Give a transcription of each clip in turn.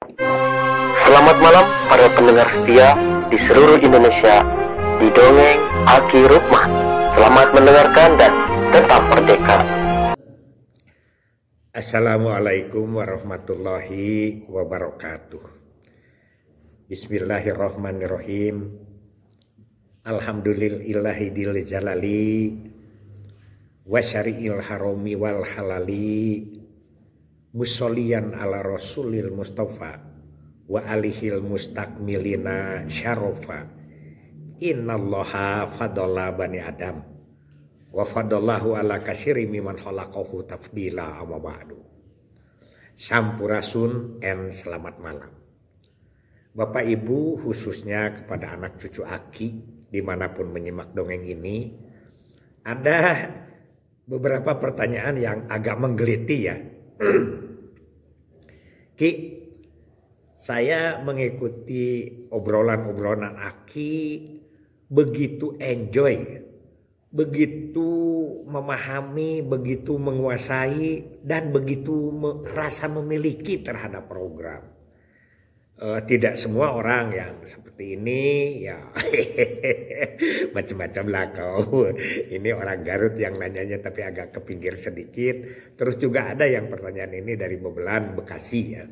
Selamat malam para pendengar setia di seluruh Indonesia di Dongeng Aki Rukman. Selamat mendengarkan dan tetap merdeka. Assalamualaikum warahmatullahi wabarakatuh. Bismillahirrahmanirrahim. Alhamdulillahidil jalali wa syari'il harami wal halali musolliyan ala rasulil mustafa wa alihil mustakmilina syarofa. Innallaha fadalla bani adam wa fadallahu ala kasyiri miman khalaqahu tafdila amma ba'du. Sampurasun and selamat malam Bapak Ibu, khususnya kepada anak cucu Aki dimanapun menyimak dongeng ini. Ada beberapa pertanyaan yang agak menggeliti ya. Ki, saya mengikuti obrolan-obrolan Aki begitu enjoy, begitu memahami, begitu menguasai, dan begitu merasa memiliki terhadap program. Tidak semua orang yang seperti ini ya macam-macam lah kau. Ini orang Garut yang nanyanya tapi agak ke pinggir sedikit. Terus juga ada yang pertanyaan ini dari Bebelan, Bekasi ya.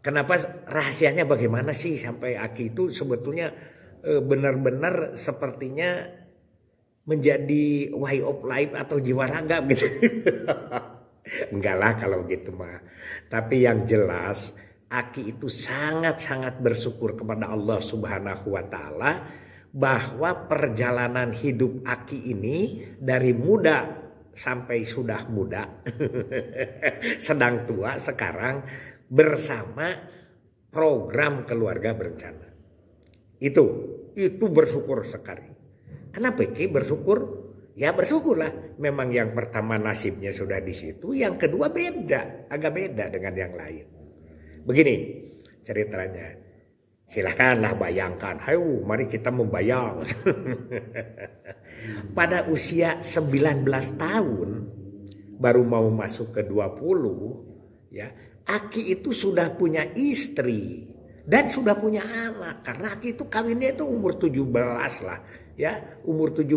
Kenapa rahasianya bagaimana sih sampai Aki itu sebetulnya benar-benar sepertinya menjadi way of life atau jiwa raga gitu. Enggak lah kalau gitu mah. Tapi yang jelas Aki itu sangat-sangat bersyukur kepada Allah Subhanahu wa Ta'ala bahwa perjalanan hidup Aki ini dari muda sampai sudah muda, sedang tua sekarang bersama program keluarga berencana. Itu bersyukur sekali. Kenapa Ki bersyukur? Ya bersyukurlah. Memang yang pertama nasibnya sudah di situ, yang kedua beda, agak beda dengan yang lain. Begini ceritanya, silahkanlah bayangkan, hayu mari kita membayang. Pada usia 19 tahun, baru mau masuk ke 20, ya, Aki itu sudah punya istri dan sudah punya anak. Karena Aki itu kawinnya itu umur 17 lah, ya, umur 17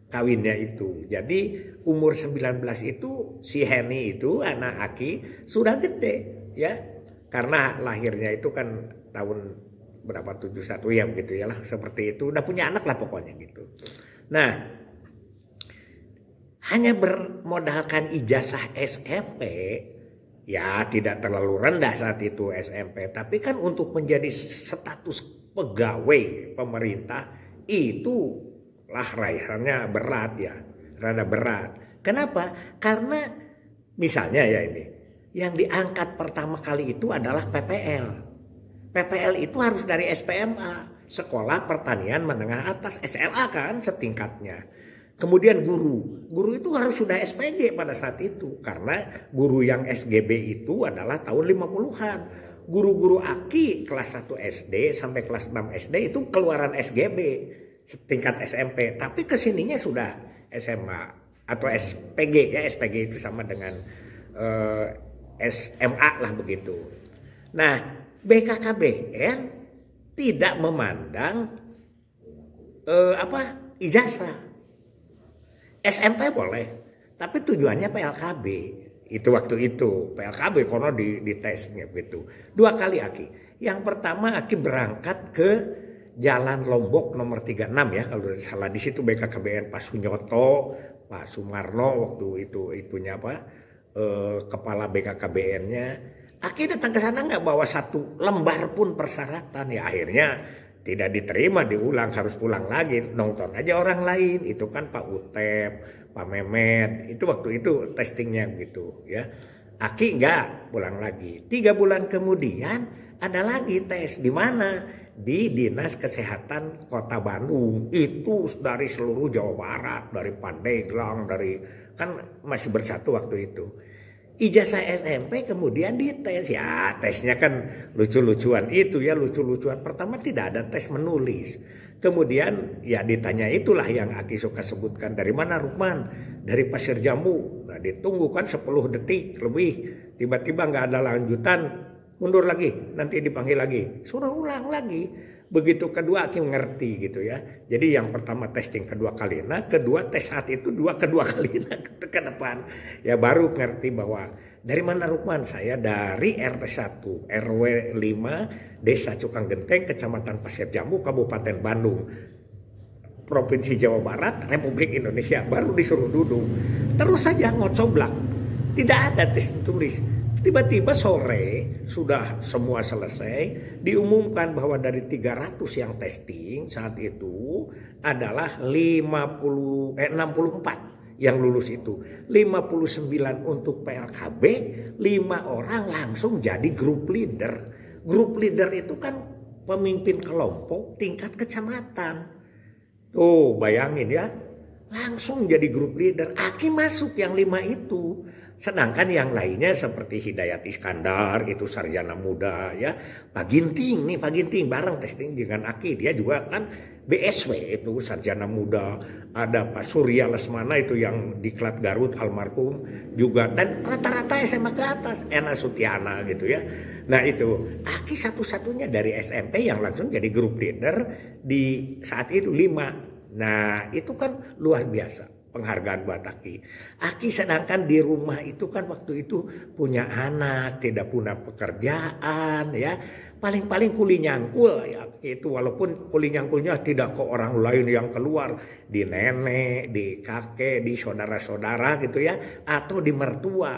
kawinnya itu. Jadi umur 19 itu si Heni itu anak Aki sudah gede, ya. Karena lahirnya itu kan tahun berapa 71 ya begitu ya lah, seperti itu. Udah punya anak lah pokoknya gitu. Nah, hanya bermodalkan ijazah SMP, ya tidak terlalu rendah saat itu SMP, tapi kan untuk menjadi status pegawai pemerintah itu lah raihannya berat ya, rada berat. Kenapa? Karena misalnya ya ini, yang diangkat pertama kali itu adalah PPL. PPL itu harus dari SPMA, Sekolah Pertanian Menengah Atas, SLA kan setingkatnya. Kemudian guru itu harus sudah SPG pada saat itu. Karena guru yang SGB itu adalah tahun 50-an. Guru-guru Aki kelas 1 SD sampai kelas 6 SD itu keluaran SGB setingkat SMP. Tapi kesininya sudah SMA atau SPG ya. SPG itu sama dengan SMA lah begitu. Nah, BKKBN tidak memandang ijazah. SMP boleh, tapi tujuannya PLKB. Itu waktu itu PLKB karena di tesnya gitu. 2 kali Aki. Yang pertama Aki berangkat ke Jalan Lombok nomor 36 ya kalau tidak salah. Di situ BKKBN Pak Sunyoto, Pak Sumarno waktu itu itunya apa? Kepala BKKBN-nya. Aki datang ke sana nggak bawa satu lembar pun persyaratan, ya akhirnya tidak diterima, diulang, harus pulang lagi, nonton aja orang lain. Itu kan Pak Utep, Pak Mehmet, itu waktu itu testingnya gitu ya. Aki nggak pulang lagi. 3 bulan kemudian ada lagi tes. Di mana? Di Dinas Kesehatan Kota Bandung. Itu dari seluruh Jawa Barat, dari Pandeglang, dari kan masih bersatu waktu itu. Ijazah SMP kemudian dites, ya tesnya kan lucu-lucuan itu ya, lucu-lucuan. Pertama tidak ada tes menulis, kemudian ya ditanya itulah yang Aki suka sebutkan, dari mana Rukman? Dari Pasir Jambu. Nah ditunggu kan 10 detik lebih, tiba-tiba nggak ada lanjutan, mundur lagi, nanti dipanggil lagi, suruh ulang lagi. Begitu kedua Aki ngerti gitu ya. Jadi yang pertama testing kedua kali, nah kedua tes saat itu kedua kali ke depan. Ya baru ngerti bahwa dari mana Rukman, saya dari RT 1 RW 5 Desa Cukang Genteng, Kecamatan Pasir Jambu, Kabupaten Bandung, Provinsi Jawa Barat, Republik Indonesia. Baru disuruh duduk, terus saja ngocoblak, tidak ada tes tulis. Tiba-tiba sore sudah semua selesai, diumumkan bahwa dari 300 yang testing saat itu adalah 64 yang lulus itu. 59 untuk PLKB, 5 orang langsung jadi grup leader. Grup leader itu kan pemimpin kelompok tingkat kecamatan. Tuh bayangin ya, langsung jadi grup leader. Aki masuk yang 5 itu. Sedangkan yang lainnya seperti Hidayat Iskandar, itu sarjana muda ya. Pak Ginting bareng testing dengan Aki. Dia juga kan BSW itu sarjana muda. Ada Pak Surya Lesmana itu yang diklat Garut almarhum juga. Dan rata-rata SMA ke atas. Ena Sutiana gitu ya. Nah itu Aki satu-satunya dari SMP yang langsung jadi grup leader di saat itu 5. Nah itu kan luar biasa penghargaan buat Aki. Aki sedangkan di rumah itu kan waktu itu punya anak, tidak punya pekerjaan ya. Paling-paling kuli nyangkul ya itu, walaupun kuli nyangkulnya tidak ke orang lain yang keluar, di nenek, di kakek, di saudara-saudara gitu ya, atau di mertua.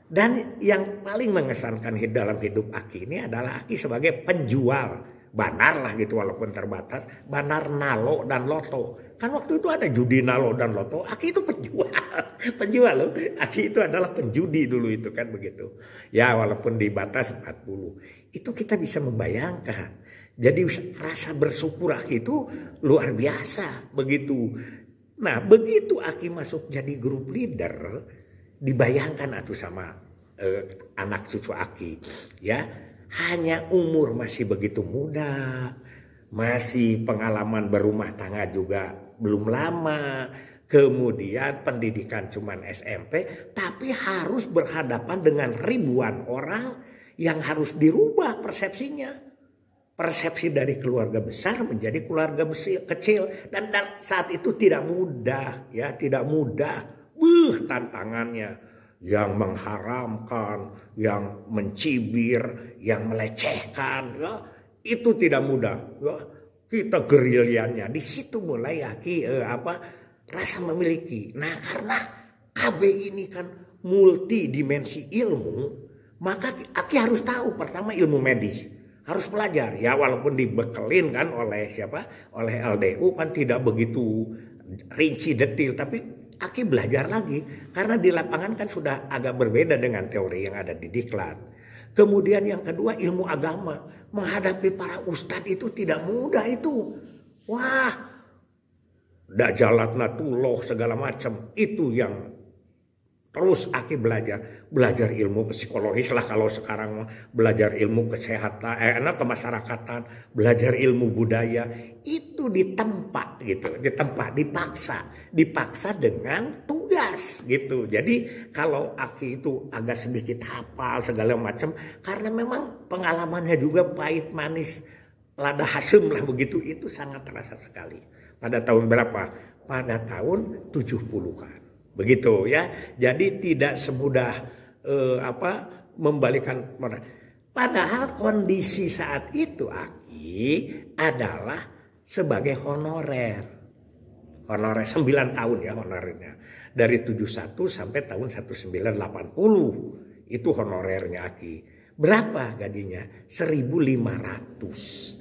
Dan yang paling mengesankan dalam hidup Aki ini adalah Aki sebagai penjual banar lah gitu, walaupun terbatas, banar nalo dan loto. Kan waktu itu ada judi nalo dan loto, Aki itu penjual loh. Aki itu adalah penjudi dulu itu kan begitu. Ya walaupun dibatas 40. Itu kita bisa membayangkan. Jadi rasa bersyukur Aki itu luar biasa begitu. Nah begitu Aki masuk jadi grup leader, dibayangkan atuh sama anak cucu Aki ya. Hanya umur masih begitu muda, masih pengalaman berumah tangga juga belum lama, kemudian pendidikan cuman SMP, tapi harus berhadapan dengan ribuan orang yang harus dirubah persepsinya. Persepsi dari keluarga besar menjadi keluarga kecil, dan saat itu tidak mudah ya, tidak mudah. Tantangannya. Yang mengharamkan, yang mencibir, yang melecehkan, ya, itu tidak mudah. Ya. Kita gerilyanya di situ mulai rasa memiliki. Nah karena KB ini kan multidimensi ilmu, maka Aki harus tahu pertama ilmu medis, harus belajar. Ya walaupun dibekelin kan oleh oleh LDU kan tidak begitu rinci detil, tapi Aki belajar lagi karena di lapangan kan sudah agak berbeda dengan teori yang ada di diklat. Kemudian yang kedua ilmu agama, menghadapi para ustadz itu tidak mudah itu. Wah, dajalatnatullah segala macam itu yang terus Aki belajar ilmu psikologis lah, kalau sekarang belajar ilmu kesehatan, kemasyarakatan, belajar ilmu budaya, itu ditempa gitu, dipaksa dengan tugas gitu. Jadi kalau Aki itu agak sedikit hafal segala macam, karena memang pengalamannya juga pahit manis, lada hasem lah begitu, itu sangat terasa sekali. Pada tahun berapa? Pada tahun 70-an. Begitu ya, jadi tidak semudah membalikan. Padahal kondisi saat itu Aki adalah sebagai honorer 9 tahun ya honorernya, dari 71 sampai tahun 1980 itu honorernya Aki. Berapa gajinya? 1.500.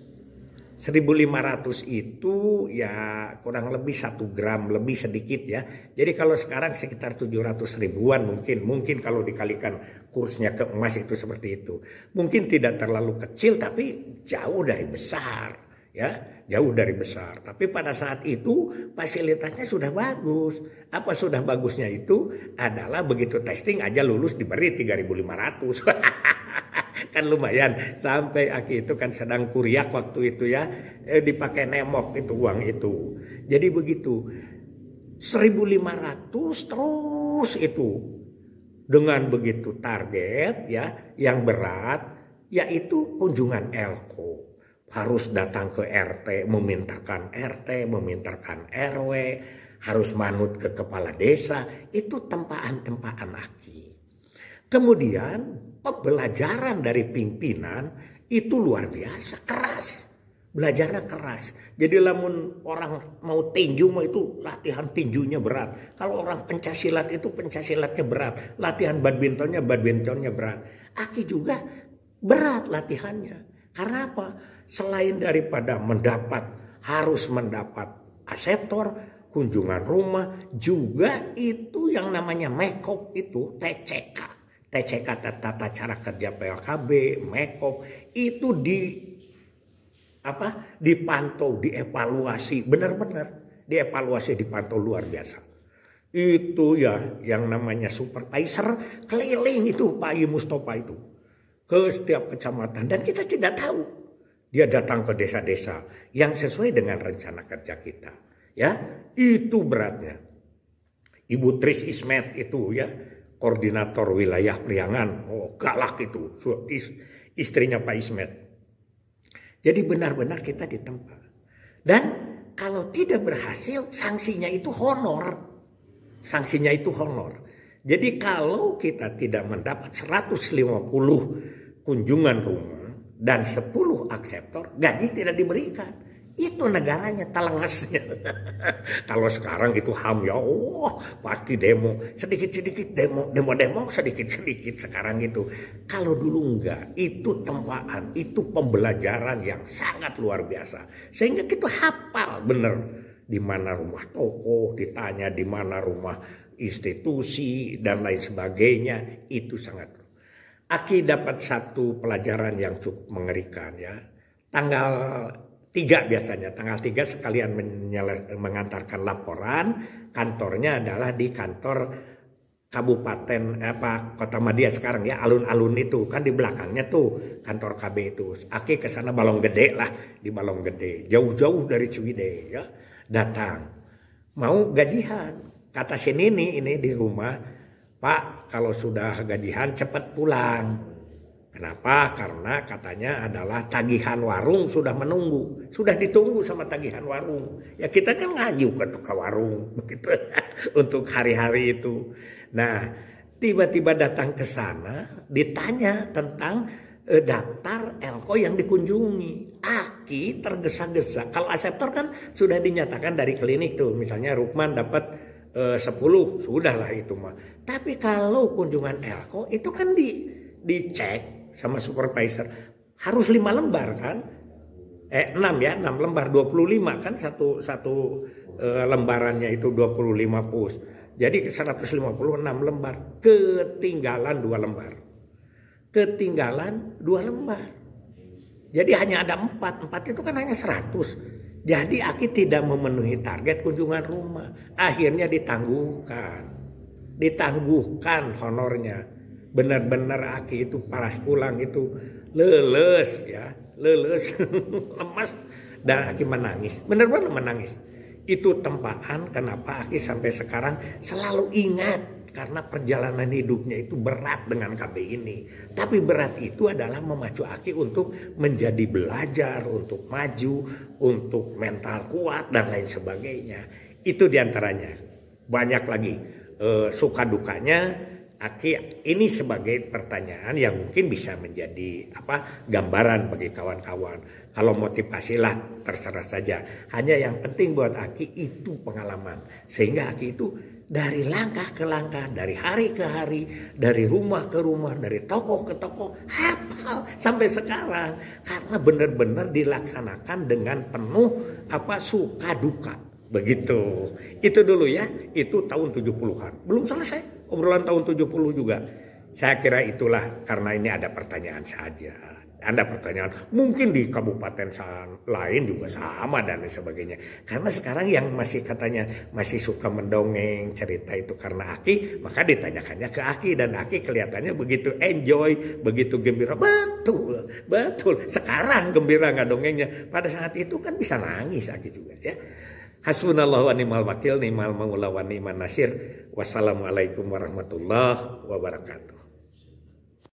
1.500 itu ya kurang lebih 1 gram lebih sedikit ya. Jadi kalau sekarang sekitar 700 ribuan mungkin kalau dikalikan kursnya ke emas itu seperti itu. Mungkin tidak terlalu kecil tapi jauh dari besar ya, jauh dari besar. Tapi pada saat itu fasilitasnya sudah bagus. Apa sudah bagusnya itu adalah begitu testing aja lulus diberi 3.500. Kan lumayan, sampai Aki itu kan sedang kuriak waktu itu ya, dipakai nemok itu uang itu. Jadi begitu 1.500 terus itu dengan begitu target ya yang berat, yaitu kunjungan elko. Harus datang ke RT, memintakan RW, harus manut ke kepala desa. Itu tempaan-tempaan Aki. Kemudian pembelajaran dari pimpinan itu luar biasa, keras. Belajarnya keras. Jadi lamun orang mau tinju mau itu latihan tinjunya berat. Kalau orang pencaksilat itu pencaksilatnya berat. Latihan badmintonnya berat. Aki juga berat latihannya. Karena apa? Selain daripada harus mendapat aseptor, kunjungan rumah, juga itu yang namanya make-up itu TCK. TCK tata cara kerja PLKB, make-up itu dipantau, dievaluasi, benar-benar dievaluasi, dipantau luar biasa. Itu ya yang namanya supervisor keliling itu Pak I Mustafa itu ke setiap kecamatan, dan kita tidak tahu dia datang ke desa-desa yang sesuai dengan rencana kerja kita. Ya, itu beratnya. Ibu Tris Ismet itu ya, koordinator wilayah Priangan. Oh, galak itu, istrinya Pak Ismet. Jadi benar-benar kita ditempa. Dan kalau tidak berhasil, sanksinya itu honor. Sanksinya itu honor. Jadi kalau kita tidak mendapat 150 kunjungan rumah dan 10 akseptor, gaji tidak diberikan. Itu negaranya telengesnya. Kalau sekarang itu HAM ya, pasti demo. Sedikit-sedikit demo sedikit-sedikit sekarang itu. Kalau dulu enggak, itu tempaan, itu pembelajaran yang sangat luar biasa. Sehingga kita hafal bener di mana rumah toko, ditanya di mana rumah institusi dan lain sebagainya. Itu sangat. Aki dapat satu pelajaran yang cukup mengerikan ya. Tanggal 3 biasanya, tanggal 3 sekalian mengantarkan laporan, kantornya adalah di kantor Kabupaten Kota Madia sekarang ya, alun-alun itu kan di belakangnya tuh kantor KB itu. Aki ke sana Balong Gede lah, di Balong Gede, jauh-jauh dari Ciwidey ya. Datang mau gajian, kata si Nini ini di rumah, Pak, kalau sudah gajian cepat pulang. Kenapa? Karena katanya adalah tagihan warung sudah menunggu. Sudah ditunggu sama tagihan warung. Ya kita kan ngaju ke warung begitu untuk hari-hari itu. Nah, tiba-tiba datang ke sana ditanya tentang daftar elko yang dikunjungi. Aki tergesa-gesa. Kalau aseptor kan sudah dinyatakan dari klinik tuh. Misalnya Rukman dapat 10, sudahlah itu mah. Tapi kalau kunjungan elko itu kan dicek sama supervisor, harus 5 lembar kan? 6 lembar 25 kan satu lembarannya itu 25 pus. Jadi 156 lembar, ketinggalan 2 lembar. Ketinggalan 2 lembar. Jadi hanya ada 4 itu kan hanya 100. Jadi Aki tidak memenuhi target kunjungan rumah. Akhirnya ditangguhkan honornya. Benar-benar Aki itu paras pulang itu leles ya, leles, lemas, dan Aki menangis. Benar-benar menangis. Itu tempaan kenapa Aki sampai sekarang selalu ingat. Karena perjalanan hidupnya itu berat dengan KB ini. Tapi berat itu adalah memacu Aki untuk menjadi belajar, untuk maju, untuk mental kuat dan lain sebagainya. Itu diantaranya. Banyak lagi suka dukanya. Aki ini sebagai pertanyaan yang mungkin bisa menjadi gambaran bagi kawan-kawan. Kalau motivasilah terserah saja. Hanya yang penting buat Aki itu pengalaman. Sehingga Aki itu dari langkah ke langkah, dari hari ke hari, dari rumah ke rumah, dari tokoh ke tokoh, hafal sampai sekarang. Karena benar-benar dilaksanakan dengan penuh suka duka. Begitu. Itu dulu ya, itu tahun 70-an. Belum selesai. Obrolan tahun 70 juga. Saya kira itulah karena ini ada pertanyaan saja. Ada pertanyaan. Mungkin di kabupaten lain juga sama dan lain sebagainya. Karena sekarang yang masih katanya masih suka mendongeng cerita itu karena Aki. Maka ditanyakannya ke Aki. Dan Aki kelihatannya begitu enjoy. Begitu gembira. Betul. Betul. Sekarang gembira nggak dongengnya. Pada saat itu kan bisa nangis Aki juga ya. Hasbunallahu wa ni'mal wakil, ni'mal maula wa ni'man nasir. Wassalamualaikum warahmatullahi wabarakatuh.